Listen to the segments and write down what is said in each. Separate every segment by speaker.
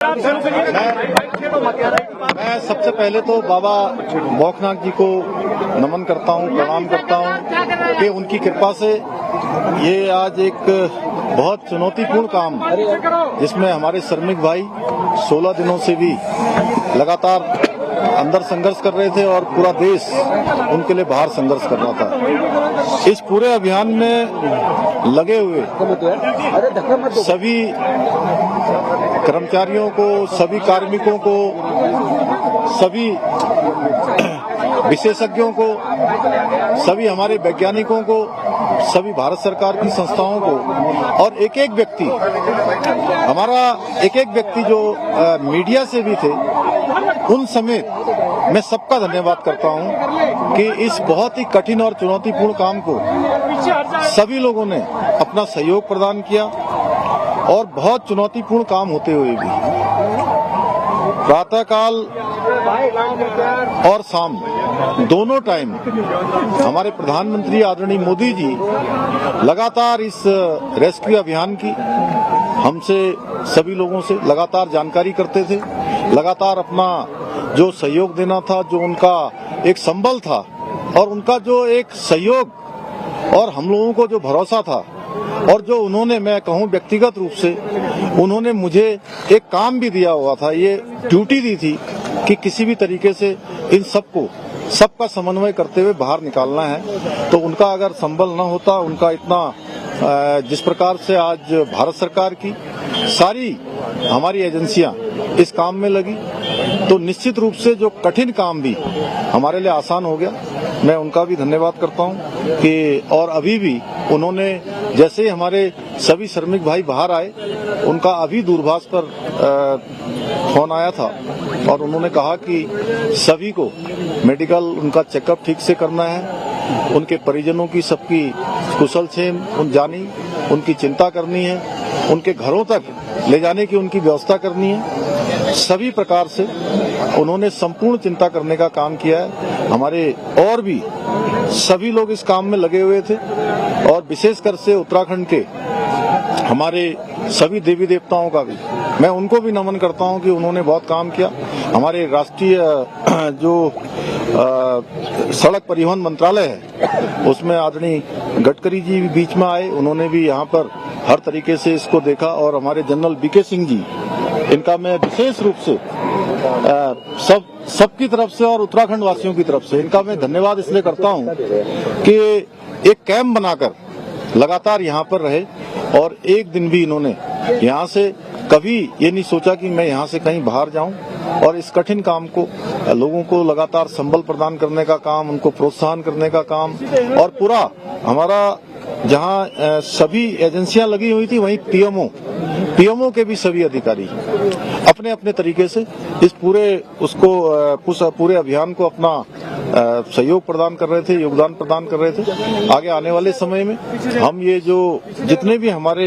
Speaker 1: मैं सबसे पहले तो बाबा भौकनाथ जी को नमन करता हूं, प्रणाम करता हूं कि उनकी कृपा से ये आज एक बहुत चुनौतीपूर्ण काम जिसमें हमारे श्रमिक भाई 16 दिनों से भी लगातार अंदर संघर्ष कर रहे थे और पूरा देश उनके लिए बाहर संघर्ष कर रहा था। इस पूरे अभियान में लगे हुए सभी कर्मचारियों को, सभी कार्मिकों को, सभी विशेषज्ञों को, सभी हमारे वैज्ञानिकों को, सभी भारत सरकार की संस्थाओं को और एक एक व्यक्ति जो मीडिया से भी थे उन समेत मैं सबका धन्यवाद करता हूं कि इस बहुत ही कठिन और चुनौतीपूर्ण काम को सभी लोगों ने अपना सहयोग प्रदान किया और बहुत चुनौतीपूर्ण काम होते हुए भी प्रातःकाल और शाम दोनों टाइम हमारे प्रधानमंत्री आदरणीय मोदी जी लगातार इस रेस्क्यू अभियान की हमसे सभी लोगों से लगातार जानकारी करते थे, लगातार अपना जो सहयोग देना था, जो उनका एक संबल था और उनका जो एक सहयोग और हम लोगों को जो भरोसा था और जो उन्होंने, मैं कहूं व्यक्तिगत रूप से उन्होंने मुझे एक काम भी दिया हुआ था, ये ड्यूटी दी थी कि किसी भी तरीके से इन सबका समन्वय करते हुए बाहर निकालना है। तो उनका अगर संबल न होता, उनका इतना जिस प्रकार से आज भारत सरकार की सारी हमारी एजेंसियां इस काम में लगी तो निश्चित रूप से जो कठिन काम भी हमारे लिए आसान हो गया। मैं उनका भी धन्यवाद करता हूं कि और अभी भी उन्होंने जैसे ही हमारे सभी श्रमिक भाई बाहर आए, उनका अभी दूरभाष पर फोन आया था और उन्होंने कहा कि सभी को मेडिकल उनका चेकअप ठीक से करना है, उनके परिजनों की सबकी कुशल क्षेम जानी, उनकी चिंता करनी है, उनके घरों तक ले जाने की उनकी व्यवस्था करनी है। सभी प्रकार से उन्होंने संपूर्ण चिंता करने का काम किया है। हमारे और भी सभी लोग इस काम में लगे हुए थे और विशेषकर से उत्तराखंड के हमारे सभी देवी देवताओं का भी मैं उनको भी नमन करता हूं कि उन्होंने बहुत काम किया। हमारे राष्ट्रीय जो सड़क परिवहन मंत्रालय है उसमें आदरणीय गडकरी जी भी बीच में आए, उन्होंने भी यहाँ पर हर तरीके से इसको देखा और हमारे जनरल बीके सिंह जी, इनका मैं विशेष रूप से सबकी तरफ से और उत्तराखंड वासियों की तरफ से इनका मैं धन्यवाद इसलिए करता हूं कि एक कैंप बनाकर लगातार यहाँ पर रहे और एक दिन भी इन्होंने यहाँ से कभी ये नहीं सोचा कि मैं यहाँ से कहीं बाहर जाऊं और इस कठिन काम को लोगों को लगातार संबल प्रदान करने का काम, उनको प्रोत्साहन करने का काम और पूरा हमारा जहां सभी एजेंसियां लगी हुई थी वहीं पीएमओ के भी सभी अधिकारी अपने अपने तरीके से इस पूरे अभियान को अपना सहयोग प्रदान कर रहे थे, योगदान प्रदान कर रहे थे। आगे आने वाले समय में हम ये जो जितने भी हमारे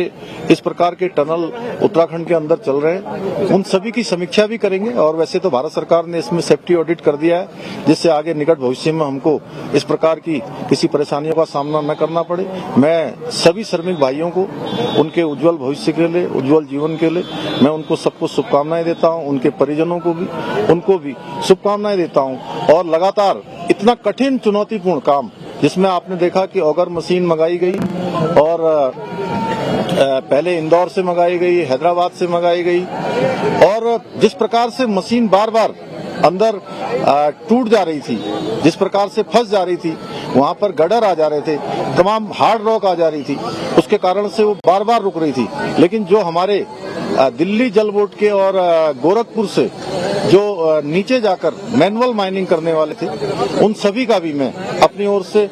Speaker 1: इस प्रकार के टनल उत्तराखंड के अंदर चल रहे हैं उन सभी की समीक्षा भी करेंगे और वैसे तो भारत सरकार ने इसमें सेफ्टी ऑडिट कर दिया है जिससे आगे निकट भविष्य में हमको इस प्रकार की किसी परेशानियों का सामना न करना पड़े। मैं सभी श्रमिक भाइयों को उनके उज्जवल भविष्य के लिए, उज्जवल जीवन के लिए मैं उनको सबको शुभकामनाएं देता हूं, उनके परिजनों को भी उनको भी शुभकामनाएं देता हूं और लगातार इतना कठिन चुनौतीपूर्ण काम जिसमें आपने देखा कि ऑगर मशीन मंगाई गई और पहले इंदौर से मंगाई गई, हैदराबाद से मंगाई गई और जिस प्रकार से मशीन बार बार अंदर टूट जा रही थी, जिस प्रकार से फंस जा रही थी, वहां पर गडर आ जा रहे थे, तमाम हार्ड रॉक आ जा रही थी, उसके कारण से वो बार बार रुक रही थी। लेकिन जो हमारे दिल्ली जल बोर्ड के और गोरखपुर से जो नीचे जाकर मैनुअल माइनिंग करने वाले थे उन सभी का भी मैं अपनी ओर से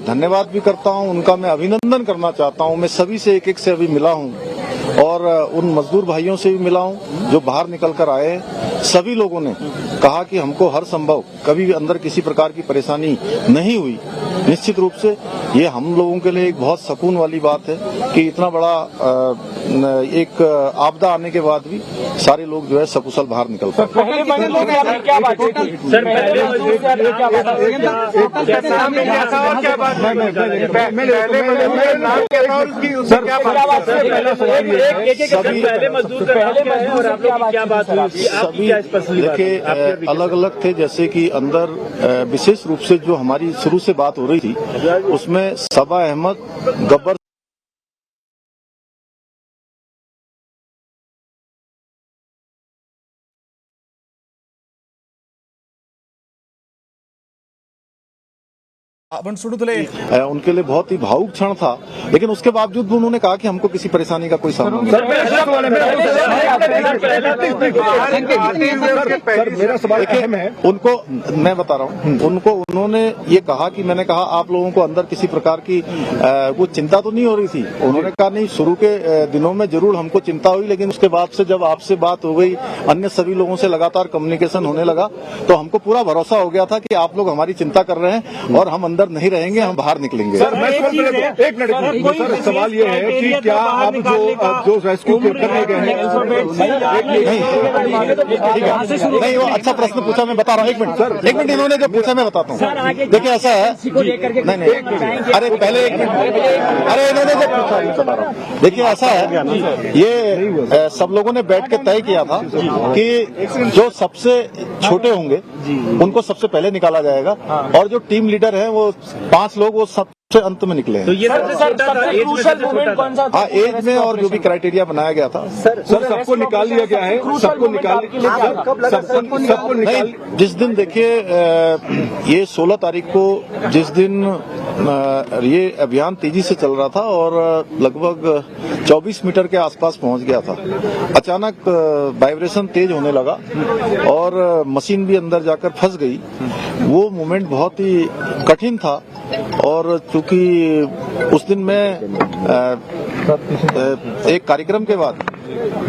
Speaker 1: धन्यवाद भी करता हूं, उनका मैं अभिनंदन करना चाहता हूं। मैं सभी से एक से अभी मिला हूं और उन मजदूर भाइयों से भी मिला हूं जो बाहर निकल कर आए हैं। सभी लोगों ने कहा कि हमको हर संभव कभी भी अंदर किसी प्रकार की परेशानी नहीं हुई निश्चित रूप से ये हम लोगों के लिए एक बहुत सुकून वाली बात है कि इतना बड़ा एक आपदा आने के बाद भी सारे लोग जो है सकुशल बाहर निकल पाए।
Speaker 2: क्या बात है सर?
Speaker 1: देखिए अलग अलग थे, जैसे कि अंदर विशेष रूप से जो हमारी शुरू से बात हो रही थी उसमें सबा अहमद, गब्बर उनके लिए बहुत ही भावुक क्षण था, लेकिन उसके बावजूद भी उन्होंने कहा कि हमको किसी परेशानी का कोई सामना नहीं।
Speaker 3: मेरा सवाल अहम है,
Speaker 1: उनको मैं बता रहा हूँ, उनको उन्होंने ये कहा कि मैंने कहा आप लोगों को अंदर किसी प्रकार की वो चिंता तो नहीं हो रही थी। उन्होंने कहा नहीं, शुरू के दिनों में जरूर हमको चिंता हुई, लेकिन उसके बाद से जब आपसे बात हो गई, अन्य सभी लोगों से लगातार कम्युनिकेशन होने लगा, तो हमको पूरा भरोसा हो गया था कि आप लोग हमारी चिंता कर रहे हैं और हम अंदर नहीं रहेंगे, हम बाहर निकलेंगे।
Speaker 3: सर एक मिनट सर, सवाल ये है कि क्या आप जो रेस्क्यू करने गए हैं,
Speaker 1: नहीं वो अच्छा प्रश्न पूछा, मैं बता रहा हूँ। एक मिनट इन्होंने जो पूछा मैं बताता हूँ। देखिए ऐसा है, नहीं अरे पहले एक मिनट, अरे इन्होंने जो पूछा मैं बता रहा हूँ। देखिए ऐसा है, ये सब लोगों ने बैठ के तय किया था कि जो सबसे छोटे होंगे उनको सबसे पहले निकाला जाएगा, और जो टीम लीडर है वो 5 लोग वो सबसे अंत में निकले।
Speaker 2: तो ये सबसे क्रूशल मोमेंट कौन सा?
Speaker 1: हाँ, एज में और जो भी क्राइटेरिया बनाया गया था
Speaker 3: सर सबको निकाल लिया गया है, सबको निकाल
Speaker 1: नहीं। जिस दिन देखिए ये 16 तारीख को जिस दिन ये अभियान तेजी से चल रहा था और लगभग 24 मीटर के आसपास पहुंच गया था, अचानक वाइब्रेशन तेज होने लगा और मशीन भी अंदर जाकर फंस गई। वो मोमेंट बहुत ही कठिन था, और चूंकि उस दिन मैं एक कार्यक्रम के बाद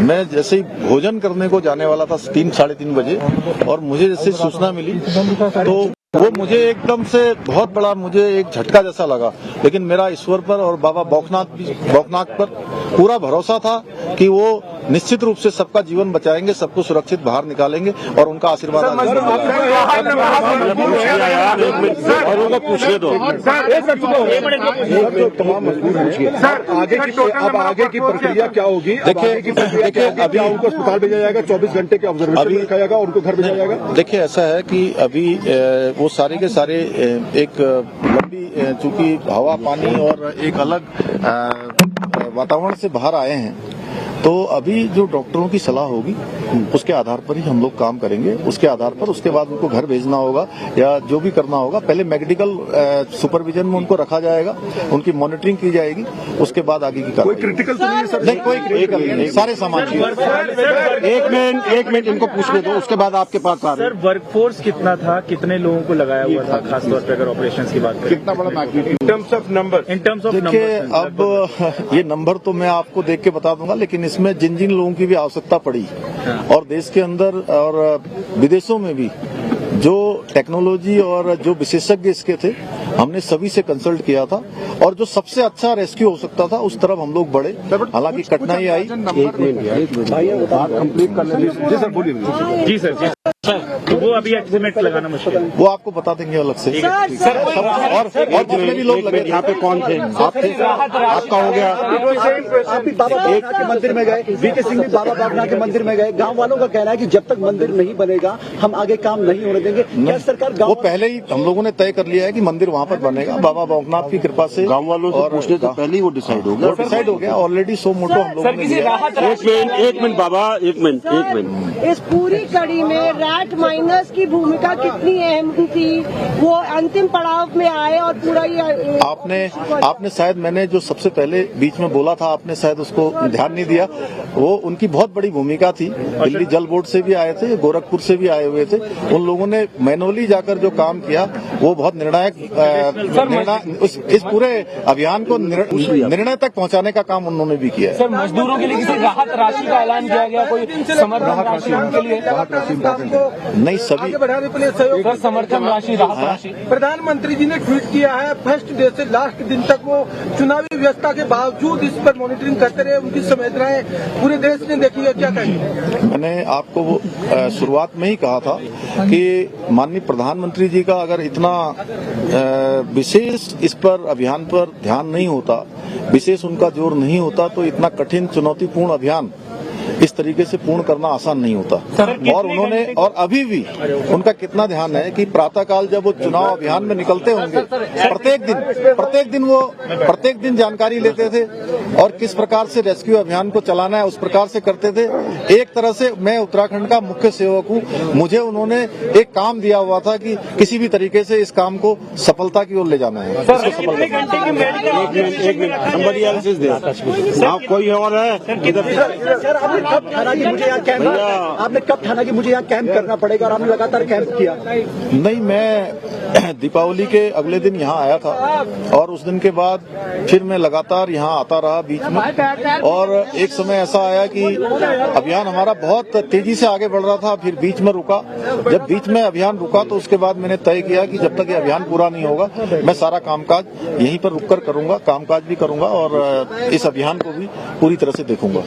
Speaker 1: मैं जैसे ही भोजन करने को जाने वाला था 3-3:30 बजे, और मुझे जैसे सूचना मिली तो वो मुझे एकदम से बहुत बड़ा मुझे एक झटका जैसा लगा। लेकिन मेरा ईश्वर पर और बाबा बौखनाथ पर पूरा भरोसा था कि वो निश्चित रूप से सबका जीवन बचाएंगे, सबको सुरक्षित बाहर निकालेंगे, और उनका आशीर्वाद
Speaker 3: पूछिए। तमाम अब आगे की प्रक्रिया क्या होगी? देखिए अभी उनको अस्पताल भेजा जाएगा, 24 घंटे के ऑब्जर्वेशन रखा जाएगा, उनको घर भेजा जाएगा।
Speaker 1: देखिए ऐसा है कि अभी वो सारे के सारे एक लंबी चूंकि हवा पानी और एक अलग वातावरण से बाहर आए हैं, तो अभी जो डॉक्टरों की सलाह होगी उसके आधार पर ही हम लोग काम करेंगे। उसके आधार पर उसके बाद उनको घर भेजना होगा या जो भी करना होगा, पहले मेडिकल सुपरविजन में उनको रखा जाएगा, उनकी मॉनिटरिंग की जाएगी, उसके बाद आगे की कार्रवाई।
Speaker 3: कोई क्रिटिकल तो नहीं है सर?
Speaker 1: नहीं, कोई क्रिटिकल नहीं, सारे सामान।
Speaker 3: एक मिनट इनको पूछने दो, उसके बाद आपके पास आ रहे हैं।
Speaker 2: सर वर्कफोर्स कितना था, कितने लोगों को लगाया हुआ था, खासतौर पर अगर ऑपरेशन की बात करें?
Speaker 3: कितना बड़ा magnitude in terms of number?
Speaker 1: देखिए अब ये नंबर तो मैं आपको देख के बता दूंगा, लेकिन इसमें जिन जिन लोगों की भी आवश्यकता पड़ी और देश के अंदर और विदेशों में भी जो टेक्नोलॉजी और जो विशेषज्ञ इसके थे, हमने सभी से कंसल्ट किया था, और जो सबसे अच्छा रेस्क्यू हो सकता था उस तरफ हम लोग बढ़े। हालांकि कठिनाई आई।
Speaker 3: एक मिनट बात कंप्लीट कर लेंगे। जी सर बोलिए।
Speaker 2: जी सर तो वो अभी एस्टिमेट लगाना मुश्किल है,
Speaker 1: वो आपको बता देंगे अलग से।
Speaker 2: सर
Speaker 1: और जितने भी लोग लगे
Speaker 3: यहाँ पे कौन थे? आप थे, आपका हो गया।
Speaker 4: आप भी बाबा बाबा के मंदिर में गए, वीके सिंह भी बाबा बाबा के मंदिर में गए। गांव वालों का कहना है कि जब तक मंदिर नहीं बनेगा हम आगे काम नहीं होने देंगे। क्या सरकार
Speaker 1: वो पहले ही हम लोगों ने तय कर लिया है कि मंदिर वहाँ पर बनेगा, बाबा बौखनाथ की कृपा से।
Speaker 3: गाँव वालों से पूछने से पहले ही वो डिसाइड हो गया।
Speaker 1: वो डिसाइड हो गया ऑलरेडी। सो मोटो हम लोगों ने लिया।
Speaker 3: एक मिनट बाबा, एक मिनट।
Speaker 5: इस पूरी कड़ी में रैट माइनर्स की भूमिका कितनी अहम थी? वो अंतिम पड़ाव में आए और पूरा ये
Speaker 1: आपने शायद मैंने जो सबसे पहले बीच में बोला था, आपने शायद उसको ध्यान नहीं दिया। वो उनकी बहुत बड़ी भूमिका थी। दिल्ली जल बोर्ड से भी आए थे, गोरखपुर से भी आए हुए थे। उन लोगों ने मैनुअली जाकर जो काम किया वो बहुत निर्णायक इस पूरे अभियान को निर्णय तक पहुंचाने का काम उन्होंने भी किया है।
Speaker 6: सर, मजदूरों के लिए किसी राहत राशि का ऐलान किया गया, कोई समर्थन राशि उनके लिए?
Speaker 1: नहीं, सभी
Speaker 7: बढ़ाने के लिए सहयोग,
Speaker 6: सर, समर्थन राशि, राहत राशि।
Speaker 7: प्रधानमंत्री जी ने ट्वीट किया है, फर्स्ट डे से लास्ट दिन तक वो चुनावी व्यवस्था के बावजूद इस पर मॉनिटरिंग करते रहे। उनकी संवेदनाएं पूरे देश ने देखी है, क्या कहेंगे?
Speaker 1: मैंने आपको शुरुआत में ही कहा था कि माननीय प्रधानमंत्री जी का अगर इतना विशेष इस पर अभियान पर ध्यान नहीं होता, विशेष उनका जोर नहीं होता, तो इतना कठिन चुनौतीपूर्ण अभियान इस तरीके से पूर्ण करना आसान नहीं होता। और उन्होंने, और अभी भी उनका कितना ध्यान है कि प्रातःकाल जब वो चुनाव अभियान में निकलते होंगे, प्रत्येक दिन जानकारी लेते थे और किस प्रकार से रेस्क्यू अभियान को चलाना है उस प्रकार से करते थे। एक तरह से मैं उत्तराखंड का मुख्य सेवक हूँ, मुझे उन्होंने एक काम दिया हुआ था कि किसी भी तरीके से इस काम को सफलता की ओर ले जाना है।
Speaker 3: कोई और है
Speaker 4: सर, आपने कब ठाना कि मुझे यहाँ कैंप, आपने कब ठाना कि मुझे यहाँ कैंप करना पड़ेगा और आपने लगातार कैंप किया?
Speaker 1: नहीं, मैं दीपावली के अगले दिन यहाँ आया था और उस दिन के बाद फिर मैं लगातार यहाँ आता रहा बीच में। और एक समय ऐसा आया कि अभियान हमारा बहुत तेजी से आगे बढ़ रहा था, फिर बीच में रुका। जब बीच में अभियान रुका तो उसके बाद मैंने तय किया कि जब तक ये अभियान पूरा नहीं होगा मैं सारा कामकाज यहीं पर रुककर करूंगा, कामकाज भी करूंगा और इस अभियान को भी पूरी तरह से देखूंगा।